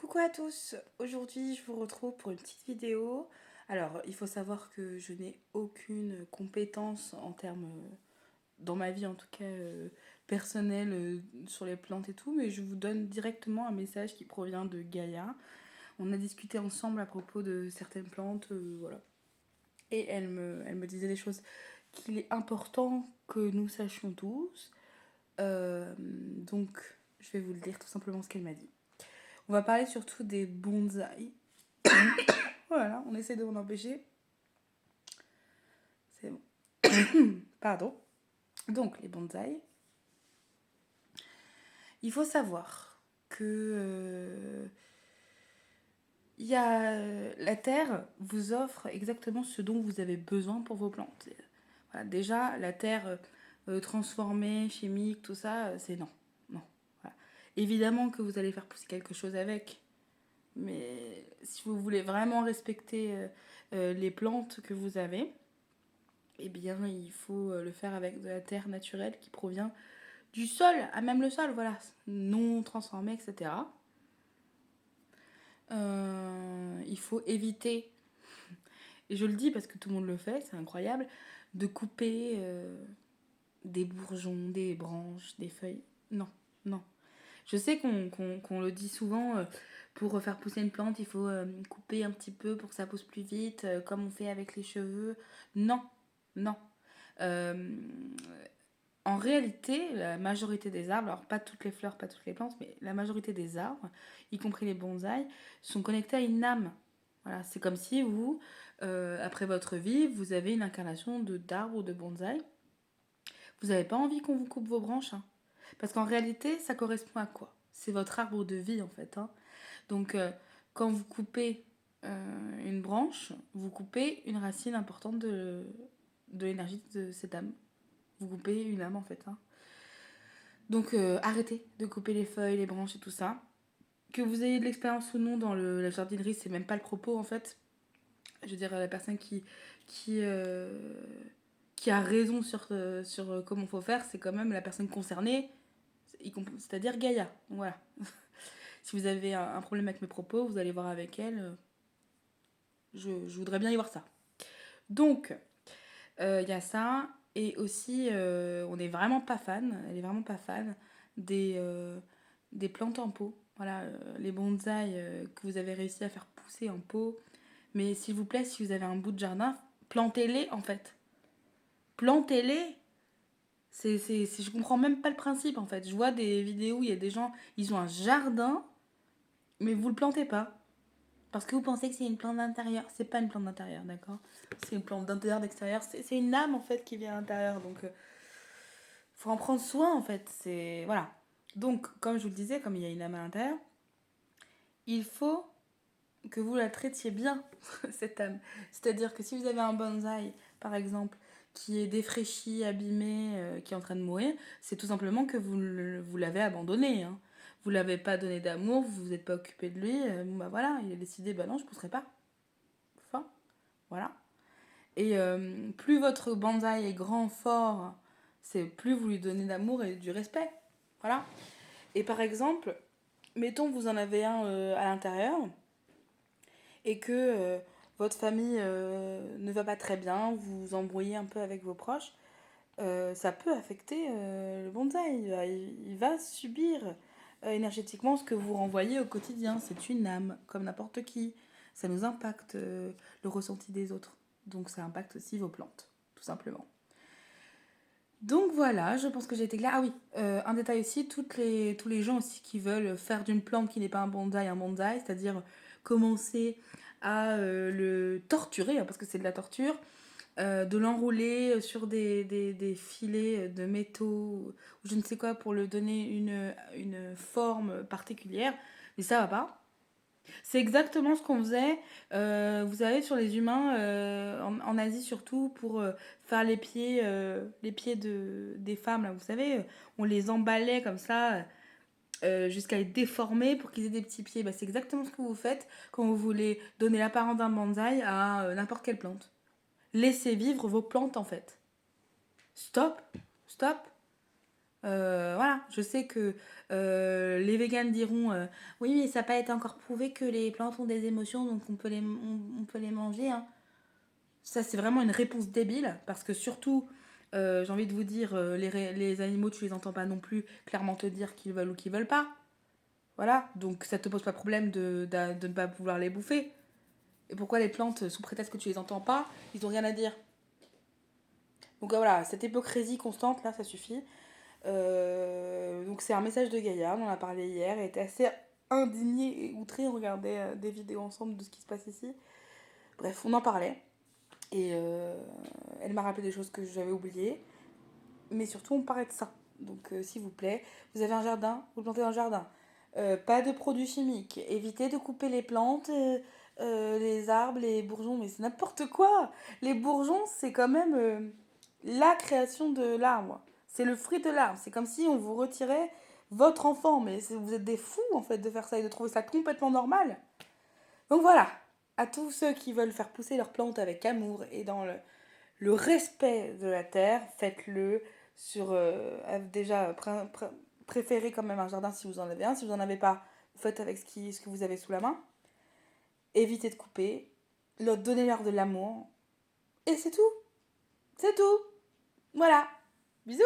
Coucou à tous, aujourd'hui je vous retrouve pour une petite vidéo. Alors il faut savoir que je n'ai aucune compétence en termes, dans ma vie en tout cas personnelle, sur les plantes et tout, mais je vous donne directement un message qui provient de Gaïa. On a discuté ensemble à propos de certaines plantes, voilà. Et elle me disait des choses qu'il est important que nous sachions tous. Donc je vais vous le dire tout simplement ce qu'elle m'a dit. On va parler surtout des bonsaïs. Voilà, on essaie de m'en empêcher. C'est bon. Pardon. Donc, les bonsaïs. Il faut savoir que la terre vous offre exactement ce dont vous avez besoin pour vos plantes. Voilà, déjà, la terre transformée, chimique, tout ça, c'est non. Non. Voilà. Évidemment que vous allez faire pousser quelque chose avec, mais si vous voulez vraiment respecter les plantes que vous avez, eh bien, il faut le faire avec de la terre naturelle qui provient du sol, à même le sol, voilà, non transformé, etc. Il faut éviter, et je le dis parce que tout le monde le fait, c'est incroyable, de couper des bourgeons, des branches, des feuilles. Non, non. Je sais qu'on le dit souvent, pour faire pousser une plante, il faut couper un petit peu pour que ça pousse plus vite, comme on fait avec les cheveux. Non, non. Euh, En réalité, la majorité des arbres, alors pas toutes les fleurs, pas toutes les plantes, mais la majorité des arbres, y compris les bonsaïs, sont connectés à une âme. Voilà, c'est comme si vous, après votre vie, vous avez une incarnation d'arbre ou de bonsaï. Vous n'avez pas envie qu'on vous coupe vos branches, hein. Parce qu'en réalité, ça correspond à quoi? C'est votre arbre de vie, en fait, hein. Donc, quand vous coupez une branche, vous coupez une racine importante de l'énergie de cette âme. Vous coupez une âme, en fait, hein. Donc arrêtez de couper les feuilles, les branches et tout ça. Que vous ayez de l'expérience ou non dans la jardinerie, c'est même pas le propos en fait. Je veux dire, la personne qui, euh, qui a raison sur comment faut faire, c'est quand même la personne concernée, c'est-à-dire Gaïa. Donc, voilà. Si vous avez un problème avec mes propos, vous allez voir avec elle. Je voudrais bien y voir ça. Donc, y a ça. Et aussi, on n'est vraiment pas fan, elle est vraiment pas fan des plantes en pot. Voilà, les bonsaïs que vous avez réussi à faire pousser en pot. Mais s'il vous plaît, si vous avez un bout de jardin, plantez-les en fait. Plantez-les. Je comprends même pas le principe en fait. Je vois des vidéos où il y a des gens, ils ont un jardin, mais vous le plantez pas. Parce que vous pensez que c'est une plante d'intérieur. C'est pas une plante d'intérieur, d'accord? C'est une plante d'intérieur, d'extérieur. C'est une âme en fait qui vient à l'intérieur. Donc faut en prendre soin en fait. C'est voilà. Donc comme je vous le disais, comme il y a une âme à l'intérieur, il faut que vous la traitiez bien cette âme. C'est-à-dire que si vous avez un bonsaï par exemple qui est défraîchi, abîmé, qui est en train de mourir, c'est tout simplement que vous l'avez abandonné, hein. Vous l'avez pas donné d'amour, vous vous êtes pas occupé de lui, bon bah voilà, il a décidé bah non je pousserai pas. Enfin, voilà. Et plus votre bonsaï est grand, fort, c'est plus vous lui donnez d'amour et du respect. Voilà. Et par exemple, mettons vous en avez un à l'intérieur et que votre famille ne va pas très bien, vous vous embrouillez un peu avec vos proches, ça peut affecter le bonsaï. Il va subir énergétiquement ce que vous renvoyez au quotidien. C'est une âme, comme n'importe qui. Ça nous impacte le ressenti des autres. Donc ça impacte aussi vos plantes, tout simplement. Donc voilà, je pense que j'ai été claire. Ah oui, un détail aussi, tous les gens aussi qui veulent faire d'une plante qui n'est pas un bonsaï, c'est-à-dire commencer à le torturer, hein, parce que c'est de la torture, de l'enrouler sur des filets de métaux ou je ne sais quoi pour le donner une forme particulière, mais ça va pas. C'est exactement ce qu'on faisait, vous savez, sur les humains, en Asie surtout, pour faire les pieds des femmes, là, vous savez, on les emballait comme ça, jusqu'à les déformer pour qu'ils aient des petits pieds. Bah, c'est exactement ce que vous faites quand vous voulez donner l'apparence d'un bonsaï à n'importe quelle plante. Laissez vivre vos plantes, en fait. Stop, stop. Voilà, je sais que les véganes diront oui, mais ça n'a pas été encore prouvé que les plantes ont des émotions, donc on peut les manger, hein. Ça, c'est vraiment une réponse débile, parce que surtout, j'ai envie de vous dire, les animaux, tu les entends pas non plus clairement te dire qu'ils veulent ou qu'ils veulent pas. Voilà, donc ça te pose pas problème de ne pas pouvoir les bouffer. Et pourquoi les plantes, sous prétexte que tu les entends pas, ils ont rien à dire. Donc voilà, cette hypocrisie constante, là, ça suffit. Donc c'est un message de Gaïa, on en a parlé hier, elle était assez indignée et outrée, on regardait des vidéos ensemble de ce qui se passe ici. Bref, on en parlait. Et elle m'a rappelé des choses que j'avais oubliées. Mais surtout, on parlait de ça. Donc s'il vous plaît, vous avez un jardin, vous plantez dans le jardin. Pas de produits chimiques. Évitez de couper les plantes, les arbres, les bourgeons. Mais c'est n'importe quoi. Les bourgeons, c'est quand même la création de l'arbre. C'est le fruit de l'arbre. C'est comme si on vous retirait votre enfant. Mais vous êtes des fous, en fait, de faire ça et de trouver ça complètement normal. Donc voilà. À tous ceux qui veulent faire pousser leurs plantes avec amour et dans le respect de la terre, faites-le sur déjà préférez quand même un jardin si vous en avez un. Si vous n'en avez pas, vous faites avec ce que vous avez sous la main. Évitez de couper, donnez-leur de l'amour. Et c'est tout. C'est tout. Voilà. Bisous.